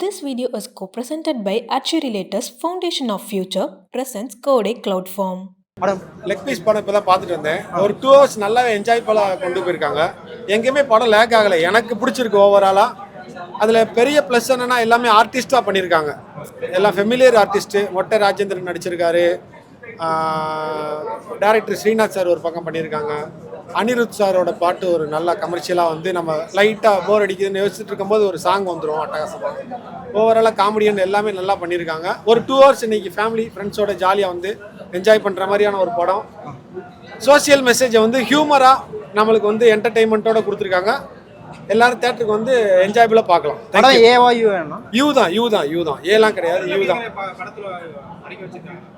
This video is co-presented by Actuators Foundation of Future presents Code Cloud Form. படம் leg piece படம் இப்போ தான் பார்த்துட்டு வந்தேன். ஒரு 2 hours நல்லாவே என்ஜாய் பண்ண கொண்டு போயிருக்காங்க. எங்கேயுமே படம் லேக் ஆகலை. எனக்கு பிடிச்சிருக்கு ஓவராலாக. அதில் பெரிய ப்ளஸ் என்னென்னா எல்லாமே ஆர்டிஸ்டாக பண்ணியிருக்காங்க. எல்லாம் ஃபெமிலியர் ஆர்டிஸ்ட்டு. மொட்டை ராஜேந்திரன் நடிச்சிருக்காரு. டைரக்டர் ஸ்ரீநாத் சார் ஒரு பக்கம் பண்ணியிருக்காங்க. அனிருத் சாரோட பாட்டு ஒரு நல்ல கமர்ஷியலாக வந்து நம்ம லைட்டாக போர் அடிக்குதுன்னு யோசிச்சுட்டு இருக்கும்போது ஒரு சாங் வந்துடும் அட்டகாசமாக. ஓவராலாக காமெடியன் எல்லாமே நல்லா பண்ணியிருக்காங்க. ஒரு 2 hours இன்னைக்கு ஃபேமிலி ஃப்ரெண்ட்ஸோட ஜாலியாக வந்து என்ஜாய் பண்ணுற மாதிரியான ஒரு படம். சோசியல் மெசேஜை வந்து ஹியூமராக நம்மளுக்கு வந்து என்டர்டெயின்மெண்ட்டோட கொடுத்துருக்காங்க. எல்லாரும் தேட்டருக்கு வந்து என்ஜாயபிளாக பார்க்கலாம். யூ தான் ஏலாம் கிடையாது, யூ தான்.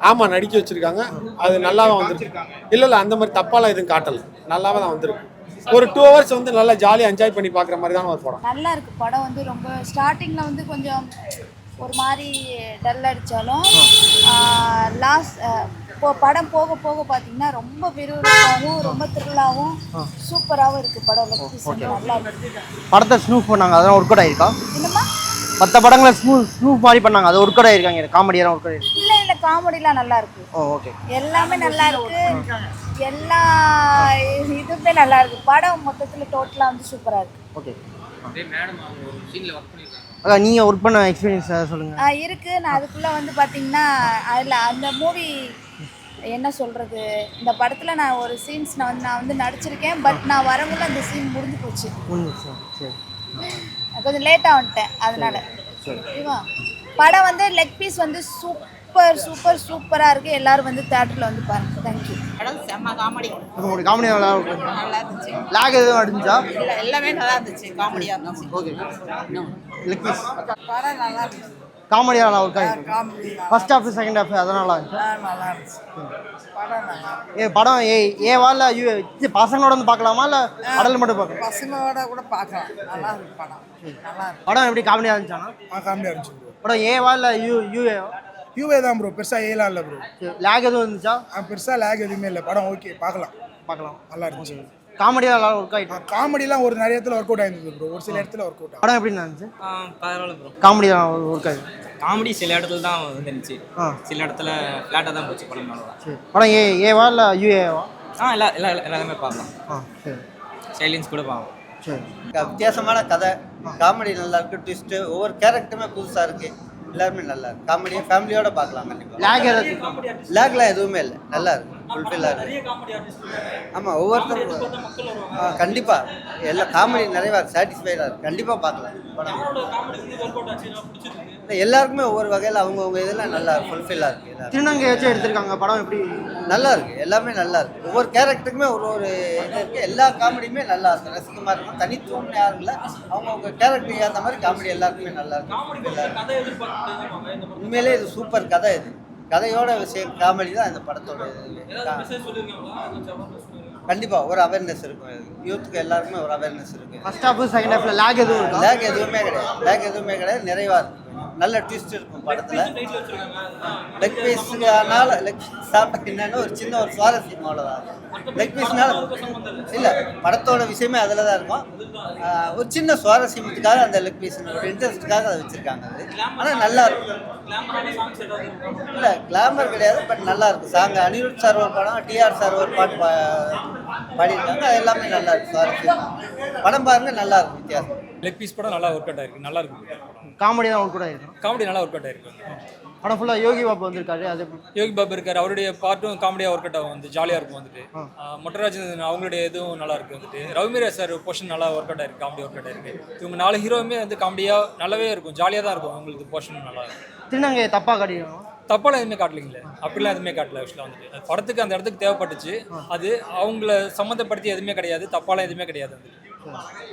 ஆமாம், நடிக்க வச்சிருக்காங்க. அது நல்லாவே வந்துருக்கு. இல்லை அந்த மாதிரி தப்பாலாம் எதுவும் காட்டலை, நல்லாவே தான் வந்துருக்கு. ஒரு 2 hours வந்து நல்லா ஜாலியாக என்ஜாய் பண்ணி பார்க்குற மாதிரி தான் ஒரு படம். நல்லா இருக்கு படம். வந்து ரொம்ப ஸ்டார்டிங்கில் வந்து கொஞ்சம் ஒரு மாதிரி டல் அடித்தாலும் படம் போக போக பார்த்தீங்கன்னா ரொம்ப விறுவிறுப்பாகவும் ரொம்ப த்ரில்லாகவும் சூப்பராகவும் இருக்குது படம். நல்லா இருக்கு. படத்தை ஸ்னூப் பண்ணாங்க, அதெல்லாம் ஒர்க் அவுட் ஆயிருக்கா? என்னம்மா மற்ற படங்களை ஸ்னூப் மாதிரி பண்ணாங்க, அது ஒர்க் அவுட் ஆயிருக்காங்க. காமெடியெல்லாம் ஒர்க் அவுட் ஆயிருக்கு. இல்லை காமெடிலாம் நல்லா இருக்கு. ஓகே, எல்லாமே நல்லா இருக்கு. எல்லா இதுவுமே நல்லா இருக்கு. படம் மொத்தத்தில் டோட்டலாக வந்து சூப்பராக இருக்கு. ஓகே அதான் நீங்கள் ஒர்க் பண்ண எக்ஸ்பீரியன்ஸ் சொல்லுங்கள். இருக்குது. நான் அதுக்குள்ளே வந்து பார்த்தீங்கன்னா அதில் அந்த மூவி என்ன சொல்கிறது, இந்த படத்தில் நான் ஒரு சீன்ஸ் நான் வந்து நடிச்சிருக்கேன். பட் நான் வரவங்கள அந்த சீன் முடிஞ்சு போச்சு. சரி, கொஞ்சம் லேட்டாக வந்துட்டேன் அதனால. ஓகேவா? படம் வந்து லெக் பீஸ் வந்து சூப்பராக இருக்குது. எல்லோரும் வந்து தேட்டரில் வந்து பாருங்கள். தேங்க்யூ. படம் செம்ம காமெடி. காமெடி நல்லா இருந்துச்சு. லாக் எதுவும் அடிஞ்சா? இல்லை, எல்லாமே நல்லா இருந்துச்சு. காமெடியாக இருந்துச்சு. ஓகே, லெக் பீஸ் படம் நல்லா இருந்துச்சு. காமெடியாக நல்லா ஒர்க் ஆகிருக்கு. ஃபர்ஸ்ட் ஹாஃப் செகண்ட் ஹாஃப் அதெல்லாம் நல்லா இருந்துச்சு. நல்லா இருந்துச்சு. படம் நல்லா படம் ஏவா இல்லை பசங்களோட வந்து பார்க்கலாமா இல்லை அடல் மட்டும் பார்க்கலாம்? பசங்களோட கூட பார்க்கலாம். நல்லா இருக்கு படம். நல்லா இருக்கு. படம் எப்படி காமெடியாக இருந்துச்சானா? காமெடியாக இருந்துச்சு ப்ரோ. படம் ஏவா இல்லை யூஏவா? யூவே தான் ப்ரோ. பெருசாக ஏலாம் இல்லை ப்ரோ. லேக் எதுவும் இருந்துச்சா? பெருசாக லேக் எதுவுமே இல்லை. படம் ஓகே, பார்க்கலாம். நல்லா இருந்துச்சு. காமெடியாக நல்லா ஒர்க் ஆகிட்டு. காமெடிலாம் ஒரு நிறைய இடத்துல ஒர்க் அவுட் ஆயிருந்தது ப்ரோ. ஒரு சில இடத்துல ஒர்க் அவுட். படம் எப்படி இருந்துச்சு? பரவாயில்ல ப்ரோ. காமெடியாக ஒர்க் ஆகிடுச்சு. காமெடி சில இடத்துல தான் வந்துருந்துச்சு, சில இடத்துல ஃப்ளாட்டாக தான் போச்சு படம். சரி, படம் ஏவா இல்லை யூஏவா? எல்லாமே பார்க்கலாம். சரி, சைலன்ஸ் கூட பார்க்கலாம். சரி. வித்தியாசமான கதை, காமெடி நல்லா இருக்கு. ட்விஸ்ட்டு, ஒவ்வொரு கேரக்டருமே புதுசாக இருக்கு. எல்லாருமே நல்லா இருக்கு. காமெடியாக ஃபேமிலியோட பார்க்கலாம். கண்டிப்பாக லேக்லாம் எதுவுமே இல்லை. நல்லா இருக்கு, ஃபுல்ஃபில்லாக இருக்கு. ஆமாம், ஒவ்வொருத்தரும் கண்டிப்பாக எல்லா காமெடி நிறைய சாட்டிஸ்ஃபைடாக இருக்குது. கண்டிப்பாக பார்க்கலாம் படம். எல்லாருக்குமே ஒவ்வொரு வகையில் அவங்கவுங்க இதெல்லாம் நல்லா ஃபுல்ஃபில்லாக இருக்குது. திருநங்கை வச்சு எடுத்திருக்காங்க. படம் எப்படி? நல்லா இருக்குது. எல்லாமே நல்லா இருக்குது. ஒவ்வொரு கேரக்டருக்குமே ஒரு இது இருக்குது. எல்லா காமெடியுமே நல்லா இருக்குது. ரசிகமாக இருக்கும். தனித்துவம்னு யாரும் இல்லை. அவங்கவுங்க கேரக்டருக்கு ஏற்ற மாதிரி காமெடி எல்லாருக்குமே நல்லா இருக்குது. உண்மையிலே இது சூப்பர் கதை. இது கதையோட விஷயம் காமெடி தான் இந்த படத்தோட கண்டிப்பாக ஒரு அவேர்னஸ் இருக்கும். யூத்துக்கு எல்லாருக்குமே ஒரு அவேர்னஸ் இருக்குது. ஃபர்ஸ்ட் ஹாஃப் செகண்ட் ஹாஃப்ல லேக் எதுவுமே கிடையாது. நிறைவாக இருக்கும். நல்ல ட்விஸ்ட் இருக்கும் படத்தில். லெக் பீஸ்னால லெக் சாப்பிட்ட என்னன்னு ஒரு சின்ன ஒரு சுவாரஸ்யம் அவ்வளோதான். லெக் பீஸ்னால இல்லை, படத்தோட விஷயமே அதில் தான் இருக்கும். ஒரு சின்ன சுவாரஸ்யத்துக்காக அந்த லெக் பீஸ் ஒரு இன்ட்ரெஸ்ட்டுக்காக அதை வச்சுருக்காங்க. அது ஆனால் நல்லா இருக்கும். இல்லை, கிளாமர் கிடையாது, பட் நல்லா இருக்கும். சாங் அனிருத் சார் ஒரு படம், டிஆர் சார் ஒரு பாட்டு பாடியிருக்காங்க. அது எல்லாமே நல்லா இருக்கு. சுவாரஸ்யம் படம் பாருங்க, நல்லா இருக்கும். வித்தியாசம். லெக் பீஸ் படம் நல்லா ஒர்க் அவுட் ஆயிருக்கு. நல்லா இருக்கு. காமெடி தான் ஒர்க் அவுட் ஆயிருக்கும். காமெடி நல்லா ஒர்க் அவுட் ஆயிருக்கு. படம் ஃபுல்லாக யோகி பாபு வந்திருக்காரு. அது யோகி பாபு இருக்காரு. அவருடைய பாட்டும் காமெடியாக ஒர்க் அவுட் ஆகும். வந்து ஜாலியாக இருக்கும். வந்துட்டு மொட்டராஜ் அவங்களுடைய இதுவும் நல்லா இருக்கு. வந்துட்டு ரவிமீரா சார் போர்ஷன் நல்லா ஒர்க் அவுட் ஆயிருக்கு. காமெடி ஒர்க் அவுட் ஆயிருக்கு. இவங்க 4 ஹீரோவுமே வந்து காமெடியாக நல்லாவே இருக்கும். ஜாலியாக தான் இருக்கும். அவங்களுக்கு போர்ஷன் நல்லா இருக்கும். திருநங்கை தப்பாக காட்டிடுவோம். தப்பாலாம் எதுவுமே காட்டலிங்களே. அப்படிலாம் எதுவுமே காட்டல. ஆக்சுவலாக வந்துட்டு படத்துக்கு அந்த இடத்துக்கு தேவைப்பட்டுச்சு. அது அவங்கள சம்மந்தப்படுத்தி எதுவுமே கிடையாது. தப்பாலாம் எதுவுமே கிடையாது. வந்துட்டு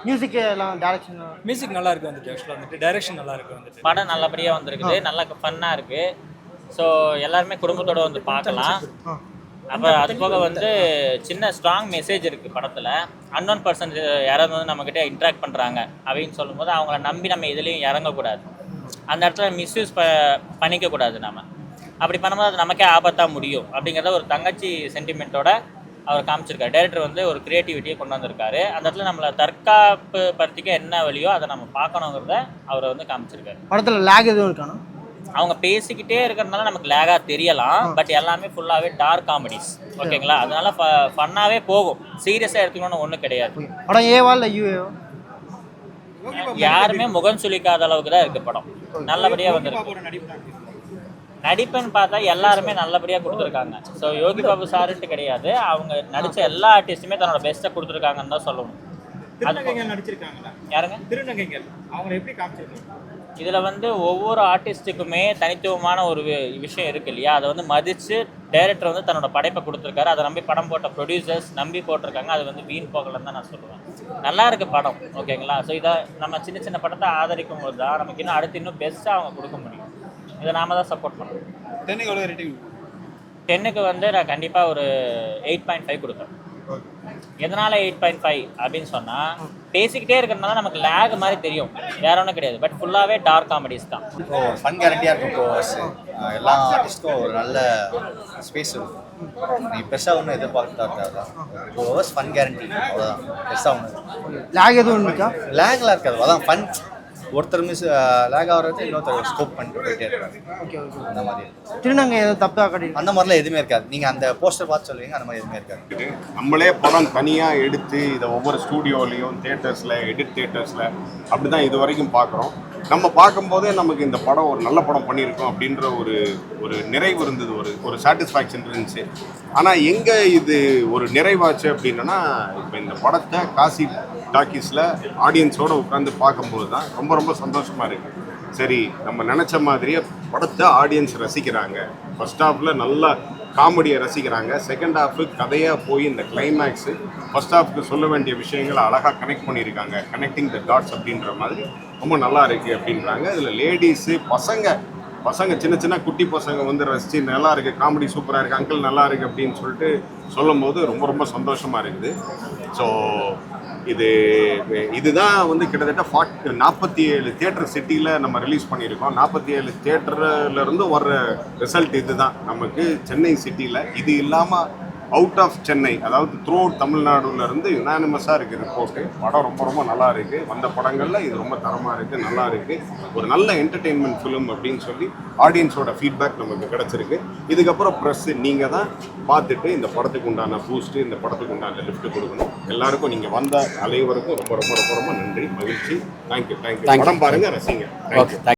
மியூசிக் எல்லாம் டைரக்ஷன் மியூசிக் நல்லா இருக்கு. வந்துட்டு ஆக்சுவலாக வந்துட்டு டைரக்ஷன் நல்லா இருக்கு. வந்துட்டு படம் நல்லபடியாக வந்திருக்குது. நல்லா ஃபன்னாக இருக்குது. ஸோ எல்லாருமே குடும்பத்தோடு வந்து பார்க்கலாம். அப்போ அது போக வந்து சின்ன ஸ்ட்ராங் மெசேஜ் இருக்குது படத்தில். அன்னோன் பர்சன் யாராவது வந்து நம்மக்கிட்ட இன்ட்ராக்ட் பண்ணுறாங்க அப்படின்னு சொல்லும்போது அவங்கள நம்பி நம்ம இதுலேயும் இறங்கக்கூடாது. அந்த இடத்துல மிஸ்யூஸ் பண்ணிக்கக்கூடாது. நம்ம அப்படி பண்ணும்போது அது நமக்கே ஆபத்தாக முடியும் அப்படிங்கிறத ஒரு தங்கச்சி சென்டிமெண்ட்டோட அவர் காமிச்சிருக்காரு. டைரக்டர் வந்து ஒரு கிரியேட்டிவிட்டியை கொண்டு வந்திருக்காரு. அந்த இடத்துல நம்மளை தற்காப்பு படுத்திக்க என்ன வழியோ அதை நம்ம பார்க்கணுங்கிறத அவரை வந்து காமிச்சிருக்காரு. படத்தில் லேக் எதுவும் இருக்கானா? அவங்க பேசிக்கிட்டே இருக்கிறதுனால நமக்கு லேகாக தெரியலாம், பட் எல்லாமே ஃபுல்லாகவே டார்க் காமெடிஸ். ஓகேங்களா, அதனால ஃபன்னாகவே போகும். சீரியஸாக எடுத்துக்கணும்னு ஒன்றும் கிடையாது. படம் ஏவா இல்லை யூஏவா? யாருமே முகம் சுளிக்காத அளவுக்கு தான் இருக்கு படம். நல்லபடியாக வந்துருக்கு. நடிப்புன்னு பார்த்தா எல்லாருமே நல்லபடியாக கொடுத்துருக்காங்க. ஸோ யோகி பாபு சாருன்ட்டு கிடையாது, அவங்க நடித்த எல்லா ஆர்டிஸ்ட்டுமே தன்னோட பெஸ்ட்டை கொடுத்துருக்காங்கன்னு தான் சொல்லணும். யாருங்க திருநங்கைகள் அவங்களை எப்படி காமிச்சிருக்காங்க? இதில் வந்து ஒவ்வொரு ஆர்டிஸ்ட்டுக்குமே தனித்துவமான ஒரு விஷயம் இருக்குது இல்லையா, அதை வந்து மதித்து டைரக்டர் வந்து தன்னோட படைப்பை கொடுத்துருக்காரு. அதை நம்பி படம் போட்ட ப்ரொடியூசர்ஸ் நம்பி போட்டிருக்காங்க. அது வந்து வீண் போகலன்னு தான் நான் சொல்லுவேன். நல்லா இருக்குது படம். ஓகேங்களா, ஸோ இதை நம்ம சின்ன சின்ன படத்தை ஆதரிக்கும் போது தான் நமக்கு இன்னும் அடுத்து இன்னும் பெஸ்ட்டாக அவங்க கொடுக்க முடியும். இதை நாம தான் சப்போர்ட் பண்ணணும். 10க்கு வந்து நான் கண்டிப்பாக ஒரு 8.5 கொடுப்பேன். எதனால் 8.5 அப்படின்னு சொன்னால், பேசிக்கிட்டே இருக்கிறதுனால நமக்கு லேக் மாதிரி தெரியும், வேற ஒன்றும் கிடையாது. பட் ஃபுல்லாகவே டார்க் காமெடிஸ் தான். ஃபன் கேரண்டியாக இருக்கும். ப்ரோவர்ஸ் எல்லா ஆர்டிஸ்ட்டும் ஒரு நல்ல ஸ்பேஸ் இருக்கும். நீ பெருசாக ஒன்றும் எதிர்பார்த்தா இருக்காது. ப்ரோவர்ஸ் ஃபன் கேரண்டி, அவ்வளோதான். பெருசாக ஒன்று லேக் எதுவும் இருக்கா? லேக்லாம் இருக்காது. அதான் ஃபன். ஒருத்தர் மிஸ் லேக் ஆகிறது இன்னொருத்தர் ஸ்கோப் பண்ணிட்டு போயிட்டே இருக்காரு. Okay okay. அந்த மாதிரி திருநங்கை எதுவும் தப்பாக கட்டி அந்த மாதிரிலாம் எதுவுமே இருக்காது. நீங்கள் அந்த போஸ்டர் பார்த்து சொல்லுவீங்க, அந்த மாதிரி எதுவுமே இருக்காது. நம்மளே படம் தனியாக எடுத்து இதை ஒவ்வொரு ஸ்டூடியோலையும் தேட்டர்ஸில் எடிட் தேட்டர்ஸில் அப்படி தான் இது வரைக்கும் பார்க்குறோம். நம்ம பார்க்கும்போதே நமக்கு இந்த படம் ஒரு நல்ல படம் பண்ணியிருக்கோம் அப்படின்ற ஒரு நிறைவு இருந்தது, ஒரு சாட்டிஸ்ஃபேக்ஷன் இருந்துச்சு. ஆனால் எங்கே இது ஒரு நிறைவாச்சு அப்படின்னா, இப்போ இந்த படத்தை காசி டாக்கீஸில் ஆடியன்ஸோடு உட்காந்து பார்க்கும்போது தான் ரொம்ப ரொம்ப சந்தோஷமாக இருக்குது. சரி, நம்ம நினச்ச மாதிரியே படத்தை ஆடியன்ஸ் ரசிக்கிறாங்க. ஃபர்ஸ்ட் ஹாஃபில் நல்லா காமெடியை ரசிக்கிறாங்க. செகண்ட் ஹாஃபு கதையாக போய் இந்த கிளைமேக்ஸு ஃபர்ஸ்ட் ஹாஃப்க்கு சொல்ல வேண்டிய விஷயங்களை அழகாக கனெக்ட் பண்ணியிருக்காங்க. கனெக்டிங் த டாட்ஸ் அப்படின்ற மாதிரி ரொம்ப நல்லா இருக்குது அப்படின்றாங்க. இதில் லேடிஸு பசங்க சின்ன சின்ன குட்டி பசங்க வந்து ரசித்து நல்லா இருக்குது, காமெடி சூப்பராக இருக்குது, அங்கிள் நல்லா இருக்குது அப்படின்னு சொல்லிட்டு சொல்லும் போது ரொம்ப ரொம்ப சந்தோஷமாக இருக்குது. ஸோ இதுதான் வந்து கிட்டத்தட்ட 47 தியேட்டர் சிட்டியில் நம்ம ரிலீஸ் பண்ணியிருக்கோம். 47 தியேட்டர்லேருந்து வர்ற ரிசல்ட் இது தான் நமக்கு சென்னை சிட்டியில். இது இல்லாமல் அவுட் ஆஃப் சென்னை, அதாவது த்ரூ அவுட் தமிழ்நாடுலேருந்து யுனானிமஸாக இருக்குது ரிப்போர்ட்டு. படம் ரொம்ப ரொம்ப நல்லா இருக்குது. வந்த படங்களில் இது ரொம்ப தரமாக இருக்குது, நல்லா இருக்குது. ஒரு நல்ல என்டர்டெயின்மெண்ட் ஃபிலிம் அப்படின்னு சொல்லி ஆடியன்ஸோட ஃபீட்பேக் நமக்கு கிடச்சிருக்கு. இதுக்கப்புறம் ப்ரெஸ் நீங்கள் தான் பார்த்துட்டு இந்த படத்துக்கு உண்டான பூஸ்ட்டு, இந்த படத்துக்கு உண்டான லிஃப்ட் கொடுக்கணும். எல்லாருக்கும் நீங்கள் வந்த அனைவருக்கும் ரொம்ப ரொம்ப ரொம்ப ரொம்ப நன்றி, மகிழ்ச்சி. தேங்க்யூ. படம் பாருங்கள், ரசிங்க. தேங்க்யூ.